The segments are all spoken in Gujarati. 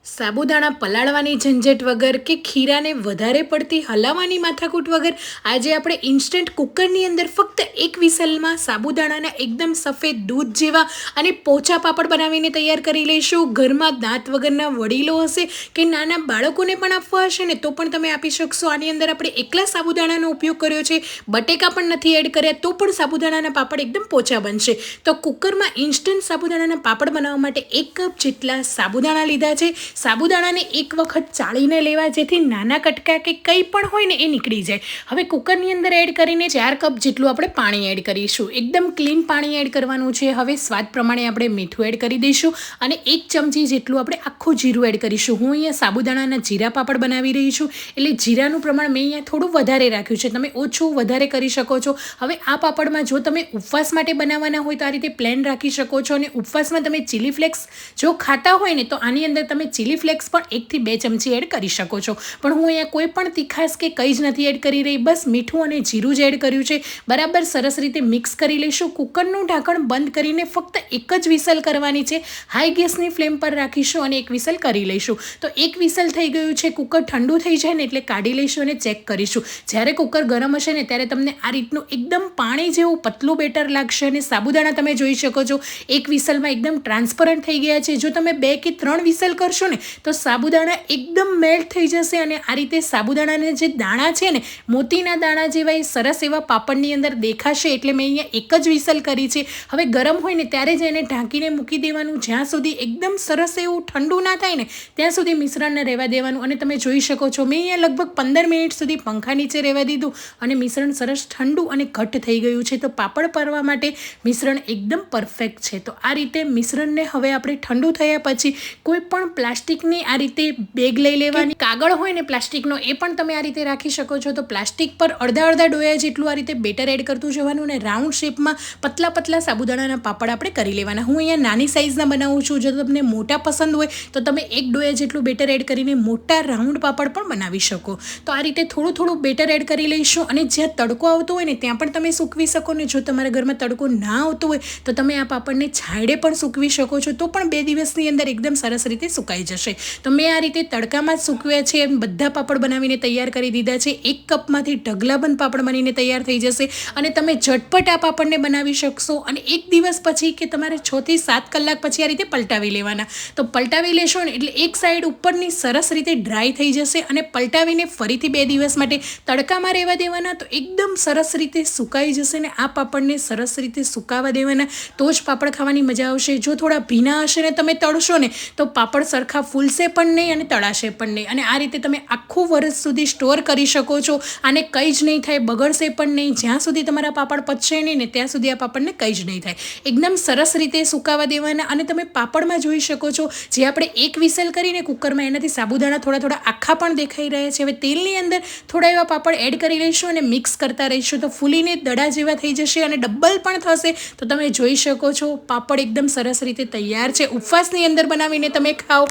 સાબુદાણા પલાળવાની ઝંઝટ વગર કે ખીરાને વધારે પડતી હલાવવાની માથાકૂટ વગર આજે આપણે ઇન્સ્ટન્ટ કુકરની અંદર ફક્ત એક વિસલમાં સાબુદાણાના એકદમ સફેદ દૂધ જેવા અને પોચા પાપડ બનાવીને તૈયાર કરી લઈશું. ઘરમાં દાંત વગરના વડીલો હશે કે નાના બાળકોને પણ આપવા હશે ને તો પણ તમે આપી શકશો. આની અંદર આપણે એકલા સાબુદાણાનો ઉપયોગ કર્યો છે, બટેકા પણ નથી એડ કર્યા, તો પણ સાબુદાણાના પાપડ એકદમ પોચા બનશે. તો કુકરમાં ઇન્સ્ટન્ટ સાબુદાણાના પાપડ બનાવવા માટે 1 કપ જેટલા સાબુદાણા લીધા છે. સાબુદાણાને એક વખત ચાળીને લેવા જેથી નાના કટકા કે કંઈ પણ હોય ને એ નીકળી જાય. હવે કુકરની અંદર એડ કરીને 4 કપ જેટલું આપણે પાણી એડ કરીશું. એકદમ ક્લીન પાણી એડ કરવાનું છે. હવે સ્વાદ પ્રમાણે આપણે મીઠું એડ કરી દઈશું અને 1 ચમચી જેટલું આપણે આખું જીરું એડ કરીશું. હું અહીંયા સાબુદાણાના જીરા પાપડ બનાવી રહી છું એટલે જીરાનું પ્રમાણ મેં અહીંયા થોડું વધારે રાખ્યું છે. તમે ઓછું વધારે કરી શકો છો. હવે આ પાપડમાં જો તમે ઉપવાસ માટે બનાવવાના હોય તો આ રીતે પ્લેન રાખી શકો છો અને ઉપવાસમાં તમે ચીલી ફ્લેક્સ જો ખાતા હોય ને તો આની અંદર તમે ચીલી ફ્લેક્સ પણ 1 થી 2 ચમચી એડ કરી શકો છો. પણ હું અહીંયા કોઈ પણ તીખાશ કે કંઈ જ નથી એડ કરી રહી, બસ મીઠું અને જીરું જ એડ કર્યું છે. બરાબર સરસ રીતે મિક્સ કરી લઈશું. કુકરનું ઢાંકણ બંધ કરીને ફક્ત એક જ વિસલ કરવાની છે. હાઈ ગેસની ફ્લેમ પર રાખીશું અને એક વિસલ કરી લઈશું. તો એક વિસલ થઈ ગયું છે. કુકર ઠંડુ થઈ જાય ને એટલે કાઢી લઈશું અને ચેક કરીશું. જ્યારે કુકર ગરમ હશે ને ત્યારે તમને આ રીતનું એકદમ પાણી જેવું પતલું બેટર લાગશે અને સાબુદાણા તમે જોઈ શકો છો એક વિસલમાં એકદમ ટ્રાન્સપરન્ટ થઈ ગયા છે. જો તમે 2 કે 3 વિસલ કરશો ને તો સાબુદાણા એકદમ મેલ્ટ થઈ જશે અને આ રીતે સાબુદાણાના જે દાણા છે ને મોતીના દાણા જેવા એ સરસ એવા પાપડની અંદર દેખાશે. એટલે મેં અહીંયા એક જ વિસલ કરી છે. હવે ગરમ હોય ને ત્યારે જ એને ઢાંકીને મૂકી દેવાનું. જ્યાં સુધી એકદમ સરસ એવું ઠંડુ ના થાય ને ત્યાં સુધી મિશ્રણને રહેવા દેવાનું. અને તમે જોઈ શકો છો મેં અહીંયા લગભગ 15 મિનિટ સુધી પંખા નીચે રહેવા દીધું અને મિશ્રણ સરસ ઠંડુ અને ઘટ્ટ થઈ ગયું છે. તો પાપડ પરવા માટે મિશ્રણ એકદમ પરફેક્ટ છે. તો આ રીતે મિશ્રણને હવે આપણે ઠંડુ થયા પછી કોઈ પણ પ્લાસ્ટિકની આ રીતે બેગ લઈ લેવાની. કાગળ હોય ને પ્લાસ્ટિકનો એ પણ તમે આ રીતે રાખી શકો છો. તો પ્લાસ્ટિક પર અડધા ડોયા જેટલું આ રીતે બેટર એડ કરતું જવાનું અને રાઉન્ડ શેપમાં પતલા સાબુદાણાના પાપડ આપણે કરી લેવાના. હું અહીંયા નાની સાઇઝના બનાવું છું. જો તમને મોટા પસંદ હોય તો તમે 1 ડોયા જેટલું બેટર એડ કરીને મોટા રાઉન્ડ પાપડ પણ બનાવી શકો. તો આ રીતે થોડું બેટર એડ કરી લઈશું અને જ્યાં તડકો આવતો હોય ને ત્યાં પણ તમે સૂકવી શકો. ને જો તમારા ઘરમાં તડકો ના આવતો હોય તો તમે આ પાપડને છાંયડે પણ સૂકવી શકો છો. તો પણ 2 દિવસની અંદર એકદમ સરસ રીતે સુકાઈ જશે. તો મેં આ રીતે તડકામાં જ સૂકવ્યા છે. બધા પાપડ બનાવીને તૈયાર કરી દીધા છે. 1 કપમાંથી ઢગલાબંધ પાપડ બનીને તૈયાર થઈ જશે અને તમે ઝટપટ આ પાપડને બનાવી શકશો. અને 1 દિવસ પછી કે તમારે 6 થી 7 કલાક પછી આ રીતે પલટાવી લેવાના. તો પલટાવી લેશો ને એટલે એક સાઈડ ઉપરની સરસ રીતે ડ્રાય થઈ જશે અને પલટાવીને ફરીથી 2 દિવસ માટે તડકામાં રહેવા દેવાના. તો એકદમ સરસ રીતે સુકાઈ જશે ને આ પાપડને સરસ રીતે સુકાવા દેવાના. તો જ પાપડ ખાવાની મજા આવશે. જો થોડા ભીના હશે ને તમે તળશો ને તો પાપડ સરખા ફૂલશે પણ નહીં અને તળાશે પણ નહીં. અને આ રીતે તમે આખું વર્ષ સુધી સ્ટોર કરી શકો છો. આને કંઈ જ નહીં થાય, બગડશે પણ નહીં. જ્યાં સુધી તમારા પાપડ પચશે નહીં ને ત્યાં સુધી આ પાપડને કંઈ જ નહીં થાય. એકદમ સરસ રીતે સુકાવા દેવાના. અને તમે પાપડમાં જોઈ શકો છો જે આપણે એક વિસલ કરીને કુકરમાં એનાથી સાબુદાણા થોડા આખા પણ દેખાઈ રહ્યા છે. હવે તેલની અંદર થોડા એવા પાપડ એડ કરી લઈશું અને મિક્સ કરતા રહીશું. તો ફૂલીને દડા જેવા થઈ જશે અને ડબલ પણ થશે. તો તમે જોઈ શકો છો પાપડ એકદમ સરસ રીતે તૈયાર છે. ઉપવાસની અંદર બનાવીને તમે ખાઓ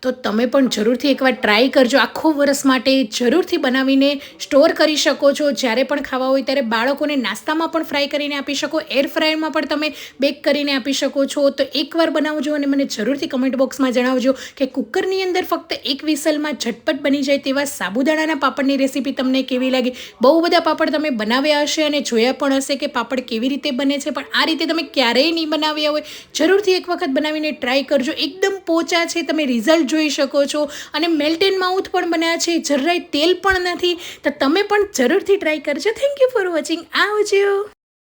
તો તમે પણ જરૂરથી એકવાર ટ્રાય કરજો. આખો વર્ષ માટે જરૂરથી બનાવીને સ્ટોર કરી શકો છો. જ્યારે પણ ખાવા હોય ત્યારે બાળકોને નાસ્તામાં પણ ફ્રાય કરીને આપી શકો, એર ફ્રાયરમાં પણ તમે બેક કરીને આપી શકો છો. તો એકવાર બનાવજો અને મને જરૂરથી કમેન્ટ બોક્સમાં જણાવજો કે કુકરની અંદર ફક્ત એક વિસલમાં ઝટપટ બની જાય તેવા સાબુદાણાના પાપડની રેસીપી તમને કેવી લાગી. બહુ બધા પાપડ તમે બનાવ્યા હશે અને જોયા પણ હશે કે પાપડ કેવી રીતે બને છે, પણ આ રીતે તમે ક્યારેય નહીં બનાવ્યા હોય. જરૂરથી એક વખત બનાવીને ટ્રાય કરજો. એકદમ પોચા છે, તમે રિઝલ્ટ જોઈ શકો છો અને મેલ્ટ એન્ડ માઉથ પણ બન્યા છે. જરાય તેલ પણ નથી. તો તમે પણ જરૂરથી ટ્રાય કરજો. Thank you for watching. આવજો.